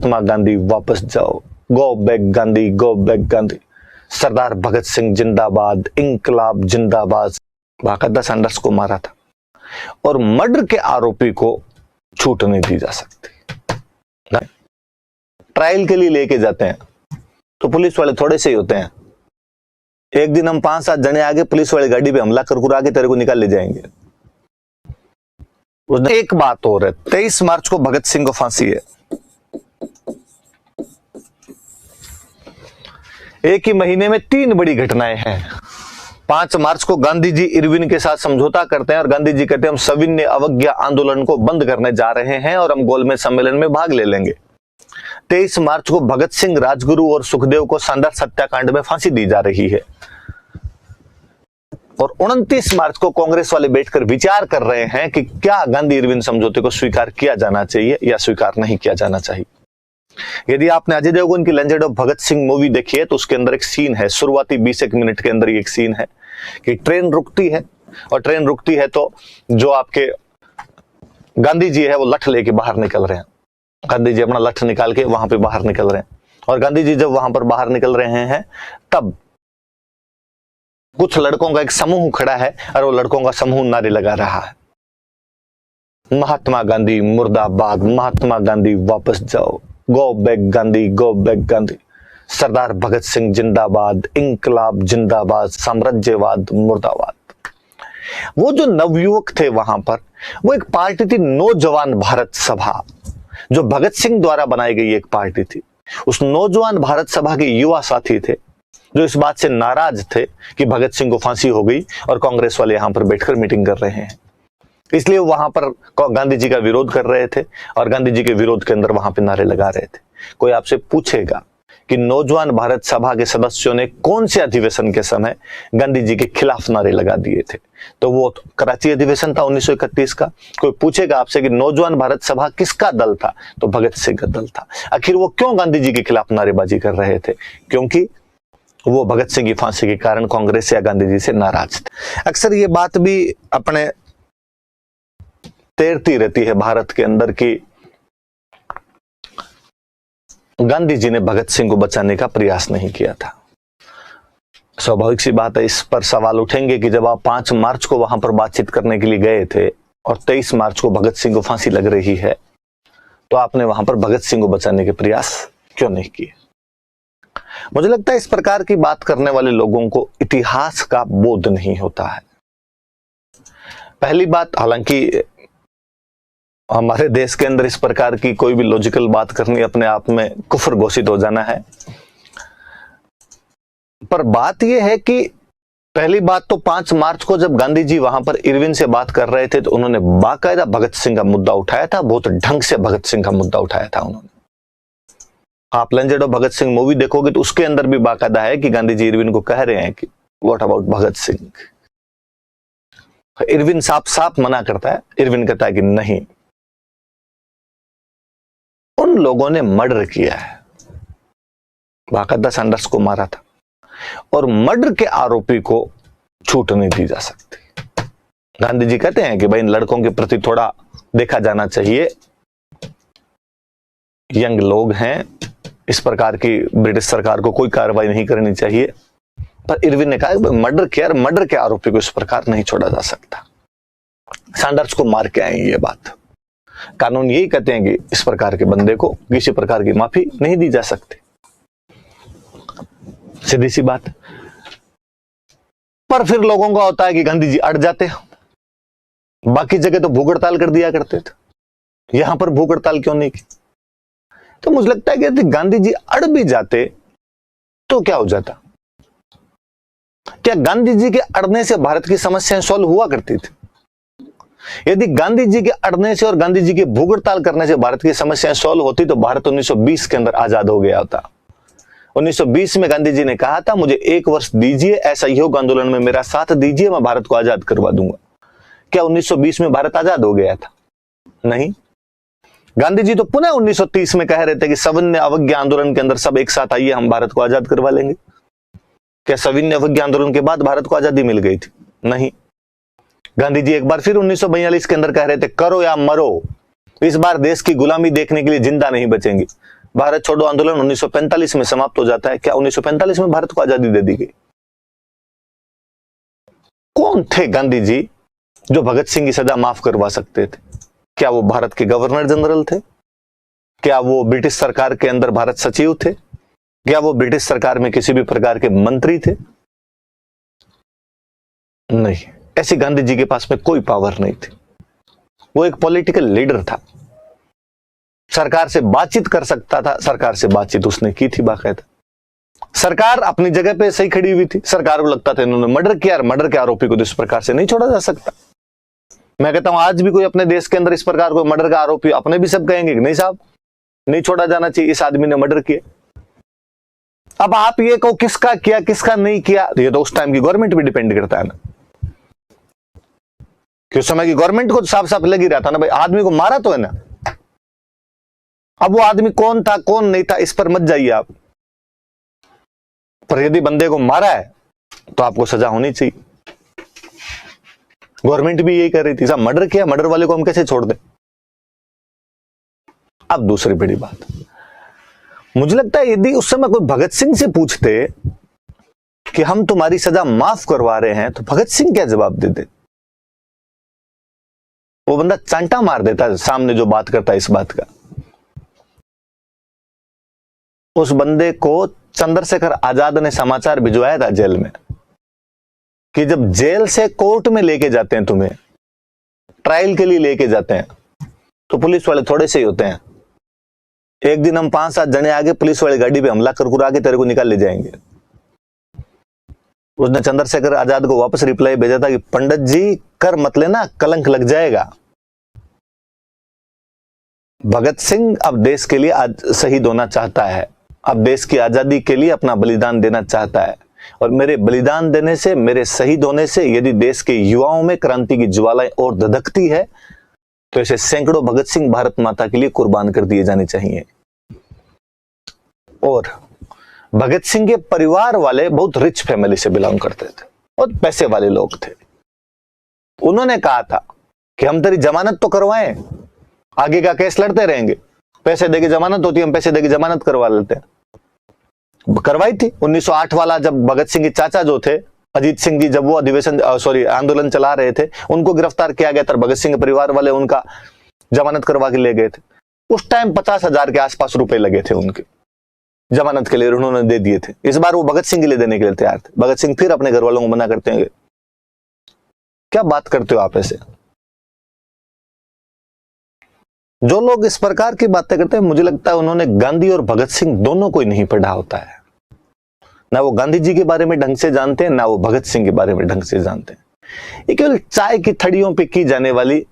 महात्मा गांधी वापस जाओ, go back Gandhi, go back Gandhi. Sardar Bhagat Singh जिंदाबाद, इंकलाब जिंदाबाद। बाकायदा सैंडर्स को मारा था और मर्डर के आरोपी को छूट नहीं दी जा सकती। ट्रायल के लिए लेके जाते हैं तो पुलिस वाले थोड़े से ही होते हैं। एक दिन हम 5-7 जने आगे पुलिस वाली गाड़ी पे हमला कर आगे तेरे को निकाल ले जाएंगे। एक बात और है, 23 मार्च को भगत सिंह को फांसी है। एक ही महीने में 3 बड़ी घटनाएं हैं। 5 मार्च को गांधी जी इरविन के साथ समझौता करते हैं और गांधी जी कहते हैं हम सविनय अवज्ञा आंदोलन को बंद करने जा रहे हैं और हम गोलमेज सम्मेलन में भाग ले लेंगे। 23 मार्च को भगत सिंह, राजगुरु और सुखदेव को सैंडर्स हत्याकांड में फांसी दी जा रही है और 29 मार्च को कांग्रेस वाले बैठकर विचार कर रहे हैं कि क्या गांधी इरविन समझौते को स्वीकार किया जाना चाहिए या स्वीकार नहीं किया जाना चाहिए। यदि आपने अजय देवगन की legend of Bhagat Singh movie देखी है तो उसके अंदर एक सीन है, शुरुआती 20 मिनट के अंदर ही एक सीन है कि ट्रेन रुकती है और ट्रेन रुकती है तो जो आपके गांधी जी है वो लठ लेके बाहर निकल रहे हैं। गांधी जी अपना लठ निकाल के वहां पे बाहर निकल रहे हैं और गांधी जी जब वहां पर बाहर निकल रहे हैं तब कुछ लड़कों का एक समूह खड़ा है और वो लड़कों का समूह नारे लगा रहा है, महात्मा गांधी मुर्दाबाद, महात्मा गांधी वापस जाओ, go back Gandhi, go back Gandhi. Sardar Bhagat Singh जिंदाबाद, इंकलाब जिंदाबाद, साम्राज्यवाद मुर्दाबाद। वो जो नवयुवक थे वहां पर, वो एक पार्टी थी नौजवान भारत सभा, जो भगत सिंह द्वारा बनाई गई एक पार्टी थी। उस नौजवान भारत सभा के युवा साथी थे जो इस बात से नाराज थे कि भगत सिंह को फांसी हो गई और कांग्रेस वाले यहां पर बैठकर मीटिंग कर रहे हैं, इसलिए वहां पर गांधी जी का विरोध कर रहे थे और गांधी जी के विरोध के अंदर वहां पे नारे लगा रहे थे। कोई आपसे पूछेगा कि नौजवान भारत सभा के सदस्यों ने कौन से अधिवेशन के समय गांधी जी के खिलाफ नारे लगा दिए थे, तो वो कराची अधिवेशन था 1931 का। कोई पूछेगा आपसे कि नौजवान भारत सभा किसका दल था, तो भगत सिंह का दल था। आखिर वो क्यों गांधी जी के खिलाफ नारेबाजी कर रहे थे? क्योंकि वो भगत सिंह की फांसी के कारण कांग्रेस या गांधी जी से नाराज थे। अक्सर ये बात भी अपने तैरती रहती है भारत के अंदर कि गांधी जी ने भगत सिंह को बचाने का प्रयास नहीं किया था। स्वाभाविक सी बात है, इस पर सवाल उठेंगे कि जब आप 5 मार्च को वहां पर बातचीत करने के लिए गए थे और 23 मार्च को भगत सिंह को फांसी लग रही है, तो आपने वहां पर भगत सिंह को बचाने के प्रयास क्यों नहीं किए? मुझे लगता है इस प्रकार की बात करने वाले लोगों को इतिहास का बोध नहीं होता है। पहली बात, हालांकि हमारे देश के अंदर इस प्रकार की कोई भी लॉजिकल बात करनी अपने आप में कुफ्र घोषित हो जाना है, पर बात यह है कि पहली बात तो 5 मार्च को जब गांधी जी वहां पर इरविन से बात कर रहे थे तो उन्होंने बाकायदा भगत सिंह का मुद्दा उठाया था, बहुत ढंग से भगत सिंह का मुद्दा उठाया था उन्होंने। आप legend of Bhagat Singh movie देखोगे तो उसके अंदर भी बाकायदा है कि गांधी जी इरविन को कह रहे हैं कि what about Bhagat Singh. Irwin साफ साफ मना करता है, इरविन कहता है कि नहीं, उन लोगों ने मर्डर किया है, बाकायदा सैंडर्स को मारा था और मर्डर के आरोपी को छूट नहीं दी जा सकती। गांधी जी कहते हैं कि भाई इन लड़कों के प्रति थोड़ा देखा जाना चाहिए, यंग लोग हैं, इस प्रकार की ब्रिटिश सरकार को कोई कार्रवाई नहीं करनी चाहिए। पर इरविन ने कहा मर्डर किया, मर्डर के आरोपी को इस प्रकार नहीं छोड़ा जा सकता। सैंडर्स को मार के आए ये बात। कानून यही कहते हैं कि इस प्रकार के बंदे को किसी प्रकार की माफी नहीं दी जा सकती, सीधी सी बात। पर फिर लोगों का होता है कि गांधी जी अड़ जाते हैं, बाकी जगह तो भूख हड़ताल कर दिया करते थे, यहां पर भूख हड़ताल क्यों नहीं की? तो मुझे लगता है कि यदि गांधी जी अड़ भी जाते तो क्या हो जाता? क्या गांधी जी के अड़ने से भारत की समस्याएं सॉल्व हुआ करती थी? यदि गांधी जी के अड़ने से और गांधी जी के भूख हड़ताल करने से भारत की समस्याएं सॉल्व होती तो भारत 1920 के अंदर आजाद हो गया होता। 1920 में गांधी जी ने कहा था मुझे 1 वर्ष दीजिए, असहयोग आंदोलन में मेरा साथ दीजिए, मैं भारत को आजाद करवा दूंगा। क्या 1920 में भारत आजाद हो गया था? नहीं। गांधी जी तो पुनः 1930 में कह रहे थे कि सविनय अवज्ञा आंदोलन के अंदर सब एक साथ आइए, हम भारत को आजाद करवा लेंगे। क्या सविनय अवज्ञा आंदोलन के बाद भारत को आजादी मिल गई थी? नहीं। गांधी जी एक बार फिर 1942 के अंदर कह रहे थे करो या मरो, इस बार देश की गुलामी देखने के लिए जिंदा नहीं बचेंगे। भारत छोड़ो आंदोलन 1945 में समाप्त हो जाता है। क्या 1945 में भारत को आजादी दे दी गई? कौन थे गांधी जी जो भगत सिंह की सजा माफ करवा सकते थे? क्या वो भारत के गवर्नर जनरल थे? क्या वो ब्रिटिश सरकार के अंदर भारत सचिव थे? क्या वो ब्रिटिश सरकार में किसी भी प्रकार के मंत्री थे? नहीं, ऐसी गांधी जी के पास में कोई पावर नहीं थी। वो एक पॉलिटिकल लीडर था, सरकार से बातचीत कर सकता था, सरकार से बातचीत उसने की थी बाकायदा। सरकार अपनी जगह पे सही खड़ी हुई थी, सरकार को लगता था इन्होंने मर्डर किया, मर्डर के आरोपी को तो इस प्रकार से नहीं छोड़ा जा सकता। मैं कहता हूं आज भी कोई अपने देश के अंदर इस प्रकार को मर्डर का आरोपी, अपने भी सब कहेंगे कि नहीं साहब नहीं छोड़ा जाना चाहिए, इस आदमी ने मर्डर किया। अब आप ये कहो किसका किया किसका नहीं किया, ये तो उस टाइम की गवर्नमेंट भी डिपेंड करता है ना, कि उस समय की गवर्नमेंट को साफ साफ लग ही रहा था ना भाई आदमी को मारा तो है ना। अब वो आदमी कौन था कौन नहीं था इस पर मत जाइए आप, पर यदि बंदे को मारा है तो आपको सजा होनी चाहिए। गवर्नमेंट भी यही कर रही थी, साहब मर्डर किया, मर्डर वाले को हम कैसे छोड़ दें। अब दूसरी बड़ी बात, मुझे लगता है यदि उस समय कोई भगत सिंह से पूछते कि हम तुम्हारी सजा माफ करवा रहे हैं, तो भगत सिंह क्या जवाब देते? वो बंदा चांटा मार देता है सामने जो बात करता है इस बात का। उस बंदे को चंद्रशेखर आजाद ने समाचार भिजवाया था जेल में कि जब जेल से कोर्ट में लेके जाते हैं, तुम्हें ट्रायल के लिए लेके जाते हैं, तो पुलिस वाले थोड़े से ही होते हैं। एक दिन हम 5-7 जने आगे पुलिस वाली गाड़ी पे हमला कर के तेरे को निकाल ले जाएंगे। उसने चंद्रशेखर आजाद को वापस रिप्लाई भेजा था कि पंडित जी कर मत लेना, कलंक लग जाएगा। भगत सिंह अब देश के लिए आज शहीद होना चाहता है, अब देश की आजादी के लिए अपना बलिदान देना चाहता है, और मेरे बलिदान देने से, मेरे शहीद होने से यदि देश के युवाओं में क्रांति की ज्वालाएं और धधकती है, तो ऐसे सैकड़ों भगत सिंह भारत माता के लिए कुर्बान कर दिए जाने चाहिए। और भगत सिंह के परिवार वाले बहुत रिच फैमिली से बिलोंग करते थे, बहुत पैसे वाले लोग थे। उन्होंने कहा था कि हम तेरी जमानत तो करवाएं, आगे का केस लड़ते रहेंगे, पैसे देके जमानत होती है, हम पैसे देके जमानत करवा लेते हैं। करवाई थी 1908 वाला, जब भगत सिंह के चाचा जो थे अजीत सिंह जी, जब वो आंदोलन चला रहे थे, उनको गिरफ्तार किया गया था, भगत सिंह के परिवार वाले उनका जमानत करवा के ले गए थे। उस टाइम 50,000 के आसपास रुपए लगे थे उनके जमानत के लिए, उन्होंने दे दिए थे। इस बार वो भगत सिंह के लिए देने के लिए तैयार थे। भगत सिंह फिर अपने घर वालों को मना करते हैं, क्या बात करते हो आप ऐसे। जो लोग इस प्रकार की बातें करते हैं, मुझे लगता है उन्होंने गांधी और भगत सिंह दोनों को ही नहीं पढ़ा होता है। ना वो गांधी जी के बारे में ढंग से जानते हैं, ना वो भगत सिंह के बारे में ढंग से जानते हैं। ये केवल चाय की थड़ियों पे की जाने वाली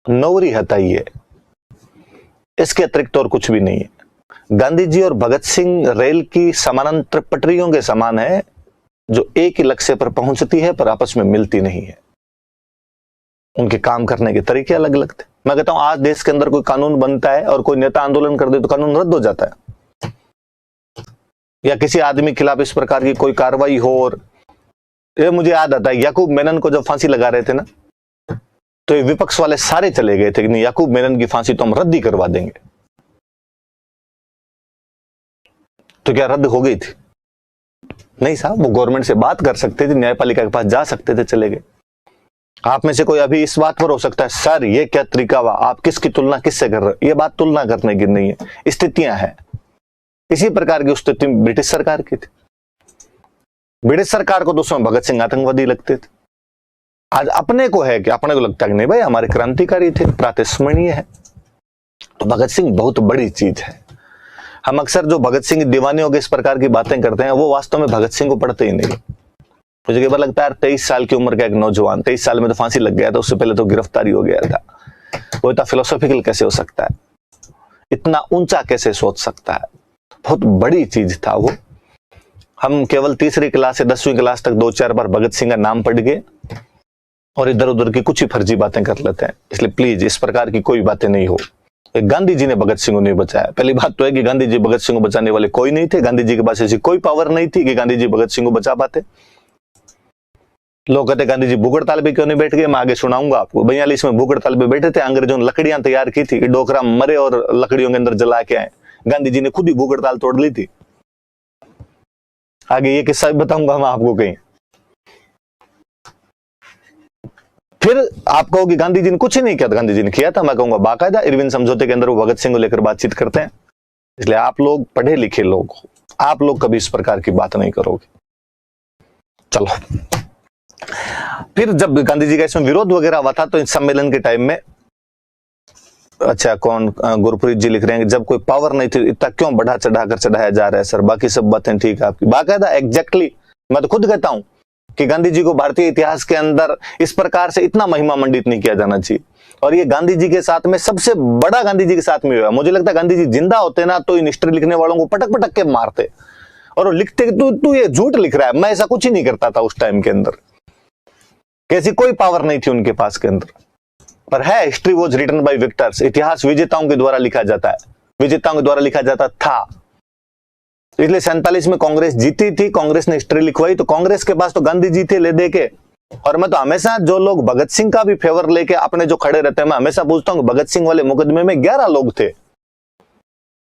नौरी हताई है, इसके अतिरिक्त और कुछ भी नहीं है। गांधी जी और भगत सिंह रेल की समानांतर पटरियों के समान है, जो एक ही लक्ष्य पर पहुंचती है पर आपस में मिलती नहीं है। उनके काम करने के तरीके अलग अलग थे। मैं कहता हूं आज देश के अंदर कोई कानून बनता है और कोई नेता आंदोलन कर दे तो कानून रद्द हो जाता है, या किसी आदमी के खिलाफ इस प्रकार की कोई कार्रवाई हो। और ये मुझे याद आता है, याकूब मेनन को जब फांसी लगा रहे थे ना, तो ये विपक्ष वाले सारे चले गए थे कि नहीं, याकूब मेनन की फांसी तो हम रद्द ही करवा देंगे। तो क्या रद्द हो गई थी? नहीं साहब, वो गवर्नमेंट से बात कर सकते थे, न्यायपालिका के पास जा सकते थे, चले गए। आप में से कोई अभी इस बात पर हो सकता है, सर ये क्या तरीका हुआ, आप किसकी तुलना किससे कर रहे हो। ये बात तुलना करने की नहीं है, स्थितियां हैं। इसी प्रकार की स्थिति ब्रिटिश सरकार की थी। ब्रिटिश सरकार को तो उसमें भगत सिंह आतंकवादी लगते थे। आज अपने को है कि अपने को लगता है कि नहीं भाई हमारे क्रांतिकारी थे, प्रातस्मरणीय है। तो भगत सिंह बहुत बड़ी चीज है। हम अक्सर जो भगत सिंह दीवाने होकर इस प्रकार की बातें करते हैं, वो वास्तव में भगत सिंह को पढ़ते ही नहीं। मुझे कई बार लगता है 23 साल की उम्र का एक नौजवान, 23 साल में तो फांसी लग गया था, उससे पहले तो गिरफ्तारी हो गया था। वो इतना फिलोसॉफिकल कैसे हो सकता है, इतना ऊंचा कैसे सोच सकता है। बहुत बड़ी चीज था वो। हम केवल तीसरी क्लास से 10वीं क्लास तक 2-4 बार भगत सिंह का नाम पढ़ गए और इधर उधर की कुछ ही फर्जी बातें कर लेते हैं। इसलिए प्लीज इस प्रकार की कोई बातें नहीं हो। गांधी जी ने भगत सिंह को नहीं बचाया। पहली बात तो है कि गांधी जी भगत सिंह को बचाने वाले कोई नहीं थे। गांधी जी के पास ऐसी कोई पावर नहीं थी कि गांधी जी भगत सिंह को बचा पाते। लोग कहते गांधी जी भूख हड़ताल पे क्यों नहीं बैठ गए, मैं आगे सुनाऊंगा आपको। 42 में भूख हड़ताल पे बैठे थे, अंग्रेजों ने लकड़ियां तैयार की थी, डोकरा मरे और लकड़ियों के अंदर जला के आए। गांधी जी ने खुद ही भूख हड़ताल तोड़ ली थी। आगे ये किस्सा भी बताऊंगा मैं आपको कहीं। फिर आप कहोगे गांधी जी ने कुछ ही नहीं किया, गांधी जी ने किया था। मैं कहूंगा बाकायदा इरविन समझौते के अंदर वो भगत सिंह को लेकर बातचीत करते हैं। इसलिए आप लोग पढ़े लिखे लोग हो, आप लोग कभी इस प्रकार की बात नहीं करोगे। चलो, फिर जब गांधी जी का इसमें विरोध वगैरह हुआ था तो इस सम्मेलन के टाइम में, अच्छा कौन गुरप्रीत जी लिख रहे हैं, जब कोई पावर नहीं थी इतना क्यों बढ़ा चढ़ा कर चढ़ाया जा रहा है सर, बाकी सब बातें ठीक है आपकी। बाकायदा एग्जैक्टली मैं तो खुद कहता हूं कि गांधी जी को भारतीय इतिहास के अंदर इस प्रकार से इतना महिमा मंडित नहीं किया जाना चाहिए। और ये गांधी जी के साथ में सबसे बड़ा गांधी जी के साथ में हुआ। मुझे लगता है गांधी जी जिंदा होते ना तो इन हिस्ट्री लिखने वालों को पटक पटक के मारते और वो लिखते तू ये झूठ लिख रहा है, मैं ऐसा कुछ ही नहीं करता था उस टाइम के अंदर। कैसी कोई पावर नहीं थी उनके पास के अंदर, पर है history was written by victors, इतिहास विजेताओं के द्वारा लिखा जाता है, विजेताओं के द्वारा लिखा जाता था। इसलिए 47 में कांग्रेस जीती थी, कांग्रेस ने हिस्ट्री लिखवाई, तो कांग्रेस के पास तो गांधी जी थे ले दे के। और मैं तो हमेशा जो लोग भगत सिंह का भी फेवर लेके अपने जो खड़े रहते हैं, मैं हमेशा पूछता हूं भगत सिंह वाले मुकदमे में 11 लोग थे,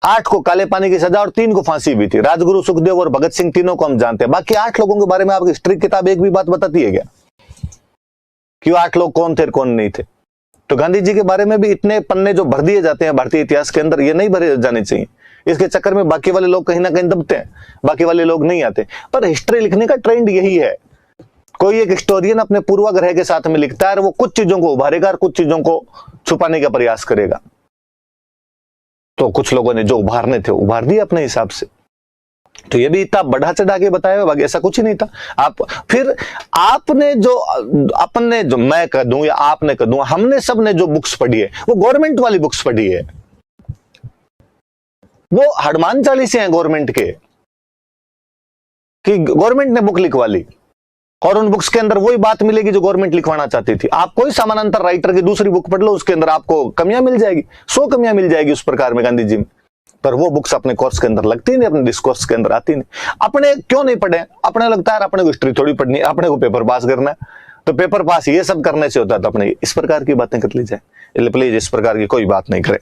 8 को काले पानी की सजा और 3 को फांसी भी थी। राजगुरु, सुखदेव और भगत सिंह तीनों को हम जानते हैं। बाकी 8 लोगों के बारे में आपकी हिस्ट्री किताब एक भी बात बताती है क्या कि 8 लोग कौन थे कौन नहीं थे? तो गांधी जी के बारे में भी इतने पन्ने जो भर दिए जाते हैं भारतीय इतिहास के अंदर, ये नहीं भरे जाने चाहिए। इसके चक्कर में बाकी वाले लोग कहीं ना कहीं दबते हैं, बाकी वाले लोग नहीं आते। पर हिस्ट्री लिखने का ट्रेंड यही है, कोई एक हिस्टोरियन अपने पूर्वाग्रह के साथ में लिखता है और वो कुछ चीजों को उभारेगा और कुछ चीजों को छुपाने का प्रयास करेगा। तो कुछ लोगों ने जो उभारने थे उभार दिए अपने हिसाब से। तो ये भी इतना बढ़ा चढ़ा के बताया हुआ, ऐसा कुछ ही नहीं था। आप फिर आपने जो अपने जो मैं कह दूं या आपने कह दूं, हमने सबने जो बुक्स पढ़ी है वो गवर्नमेंट वाली बुक्स पढ़ी है, वो हनुमान चालीसे हैं गवर्नमेंट के, कि गवर्नमेंट ने बुक लिखवा ली और उन बुक्स के अंदर वही बात मिलेगी जो गवर्नमेंट लिखवाना चाहती थी। आप कोई समानांतर राइटर की दूसरी बुक पढ़ लो, उसके अंदर आपको कमियां मिल जाएगी, 100 कमियां मिल जाएगी उस प्रकार में गांधी जी में। पर वो बुक्स अपने कोर्स के अंदर लगती नहीं, अपने डिस्कोर्स के अंदर आती नहीं। अपने क्यों नहीं पढ़े? अपने लगता है अपने को हिस्ट्री थोड़ी पढ़नी है, अपने को पेपर पास करना है, तो पेपर पास ये सब करने से होता है। तो अपने इस प्रकार की बातें कर ली जाए, प्लीज इस प्रकार की कोई बात नहीं करे।